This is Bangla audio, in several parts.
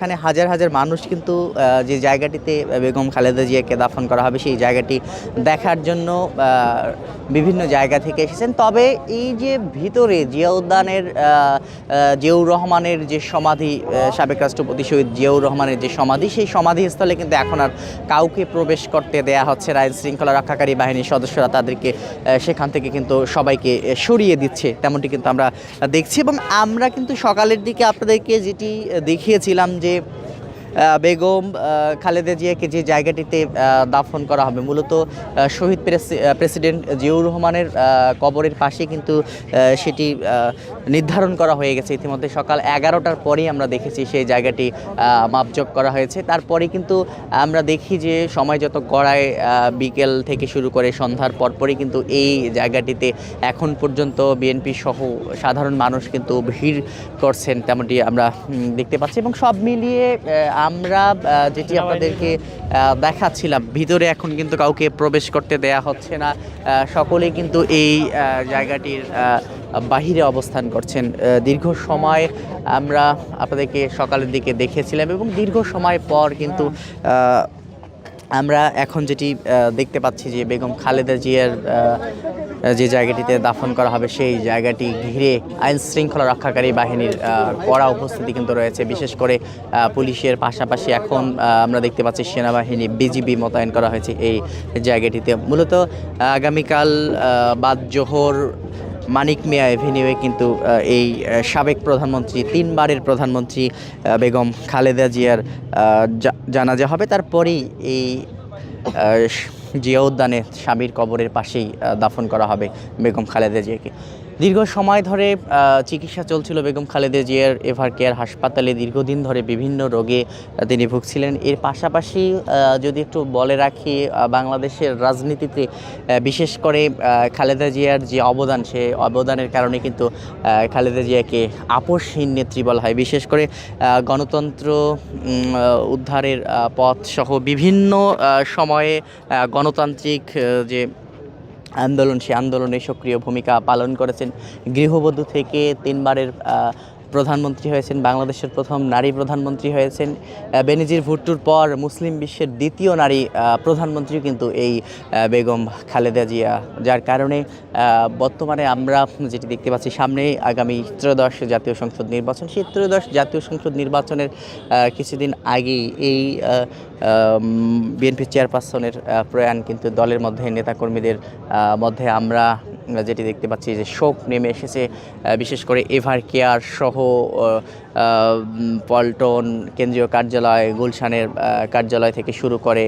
এখানে হাজার হাজার মানুষ কিন্তু যে জায়গাটিতে বেগম খালেদা জিয়াকে দাফন করা হবে সেই জায়গাটি দেখার জন্য বিভিন্ন জায়গা থেকে এসেছেন। তবে এই যে ভিতরে জিয়া উদ্যানের জিয়াউর রহমানের যে সমাধি, সাবেক রাষ্ট্রপতি শহীদ জিয়াউর রহমানের যে সমাধি, সেই সমাধিস্থলে কিন্তু এখন আর কাউকে প্রবেশ করতে দেয়া হচ্ছে না। আইন শৃঙ্খলা রক্ষাকারী বাহিনীর সদস্যরা তাদেরকে সেখান থেকে কিন্তু সবাইকে সরিয়ে দিচ্ছে, তেমনটি কিন্তু আমরা দেখছি। এবং আমরা কিন্তু সকালের দিকে আপনাদেরকে যেটি দেখিয়েছিলাম যে বেগম খালেদা জিয়াকে যে জায়গাটিতে দাফন করা হবে, মূলত শহীদ প্রেসিডেন্ট জিয়াউর রহমানের কবরের পাশে কিন্তু সেটি নির্ধারণ করা হয়ে গেছে ইতিমধ্যে। সকাল 11টার পরেই আমরা দেখেছি সেই জায়গাটি মাপজোক করা হয়েছে। তারপরে কিন্তু আমরা দেখি যে সময় যত গড়ায়, বিকেল থেকে শুরু করে সন্ধ্যার পরপরই কিন্তু এই জায়গাটিতে এখন পর্যন্ত বিএনপি সহ সাধারণ মানুষ কিন্তু ভিড় করছেন, তেমনটি আমরা দেখতে পাচ্ছি। এবং সব মিলিয়ে আমরা যেটি আপনাদেরকে দেখাচ্ছিলাম, ভিতরে এখন কিন্তু কাউকে প্রবেশ করতে দেয়া হচ্ছে না। সকলেই কিন্তু এই জায়গাটির বাহিরে অবস্থান করছেন। দীর্ঘ সময় আমরা আপনাদেরকে সকালের দিকে দেখেছিলাম এবং দীর্ঘ সময় পর কিন্তু আমরা এখন যেটি দেখতে পাচ্ছি যে বেগম খালেদা জিয়ার যে জায়গাটিতে দাফন করা হবে সেই জায়গাটি ঘিরে আইন শৃঙ্খলা রক্ষাকারী বাহিনীর কড়া উপস্থিতি কিন্তু রয়েছে। বিশেষ করে পুলিশের পাশাপাশি এখন আমরা দেখতে পাচ্ছি সেনাবাহিনী, বিজিবি মোতায়েন করা হয়েছে এই জায়গাটিতে। মূলত আগামীকাল বাদ জোহর মানিক মিয়া এভিনিউয়ে কিন্তু এই সাবেক প্রধানমন্ত্রী, 3বারের প্রধানমন্ত্রী বেগম খালেদা জিয়ার জানাজা হবে। তারপরেই এই জিয়া উদ্যানে স্বামীর কবরের পাশেই দাফন করা হবে বেগম খালেদা জিয়াকে। দীর্ঘ সময় ধরে চিকিৎসা চলছিল বেগম খালেদা জিয়ার এভার কেয়ার হাসপাতালে। দীর্ঘদিন ধরে বিভিন্ন রোগে তিনি ভুগছিলেন। এর পাশাপাশি যদি একটু বলে রাখি, বাংলাদেশের রাজনীতিতে বিশেষ করে খালেদা জিয়ার যে অবদান, সে অবদানের কারণে কিন্তু খালেদা জিয়াকে আপোষহীন নেত্রী বলা হয়। বিশেষ করে গণতন্ত্র উদ্ধারের পথ সহ বিভিন্ন সময়ে গণতান্ত্রিক যে আন্দোলন, সে আন্দোলনে সক্রিয় ভূমিকা পালন করেছেন। গৃহবধূ থেকে 3বারের প্রধানমন্ত্রী হয়েছেন, বাংলাদেশের প্রথম নারী প্রধানমন্ত্রী হয়েছেন। বেনজির ভুট্টোর পর মুসলিম বিশ্বের দ্বিতীয় নারী প্রধানমন্ত্রীও কিন্তু এই বেগম খালেদা জিয়া, যার কারণে বর্তমানে আমরা যেটি দেখতে পাচ্ছি, সামনেই আগামী ত্রয়োদশ জাতীয় সংসদ নির্বাচন। সেই ত্রয়োদশ জাতীয় সংসদ নির্বাচনের কিছুদিন আগেই এই বিএনপি চেয়ারপারসনের প্রয়াণ কিন্তু দলের মধ্যে, নেতাকর্মীদের মধ্যে আমরা যেটি দেখতে পাচ্ছি যে শোক নেমে এসেছে। বিশেষ করে এভার কেয়ার সহ পল্টন কেন্দ্রীয় কার্যালয়, গুলশানের কার্যালয় থেকে শুরু করে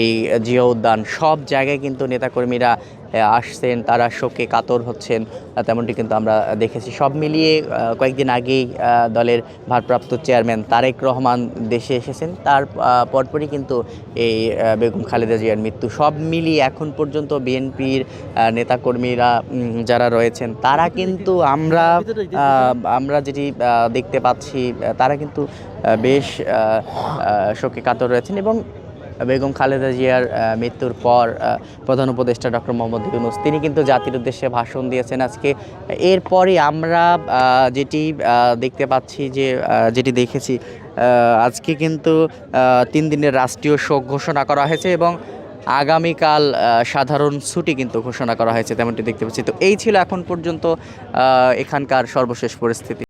এই জিয়া উদ্যান, সব জায়গায় কিন্তু নেতাকর্মীরা আসছেন, তারা শোকে কাতর হচ্ছেন, তেমনটি কিন্তু আমরা দেখেছি। সব মিলিয়ে কয়েকদিন আগেই দলের ভারপ্রাপ্ত চেয়ারম্যান তারেক রহমান দেশে এসেছেন, তার পরপরই কিন্তু এই বেগম খালেদা জিয়ার মৃত্যু। সব মিলিয়ে এখন পর্যন্ত বিএনপির নেতাকর্মীরা যারা রয়েছেন, তারা কিন্তু আমরা যেটি দেখতে পাচ্ছি, তারা কিন্তু বেশ শোকে কাতর রয়েছেন। এবং বেগম খালেদা জিয়ার মৃত্যুর পর প্রধান উপদেষ্টা ডক্টর মোহাম্মদ ইউনূস, তিনি কিন্তু জাতির উদ্দেশ্যে ভাষণ দিয়েছেন আজকে। এরপরই আমরা যেটি দেখতে পাচ্ছি যে যেটি দেখেছি, আজকে কিন্তু 3 দিনের রাষ্ট্রীয় শোক ঘোষণা করা হয়েছে এবং আগামীকাল সাধারণ ছুটি কিন্তু ঘোষণা করা হয়েছে, তেমনটি দেখতে পাচ্ছি। তো এই ছিল এখন পর্যন্ত এখানকার সর্বশেষ পরিস্থিতি।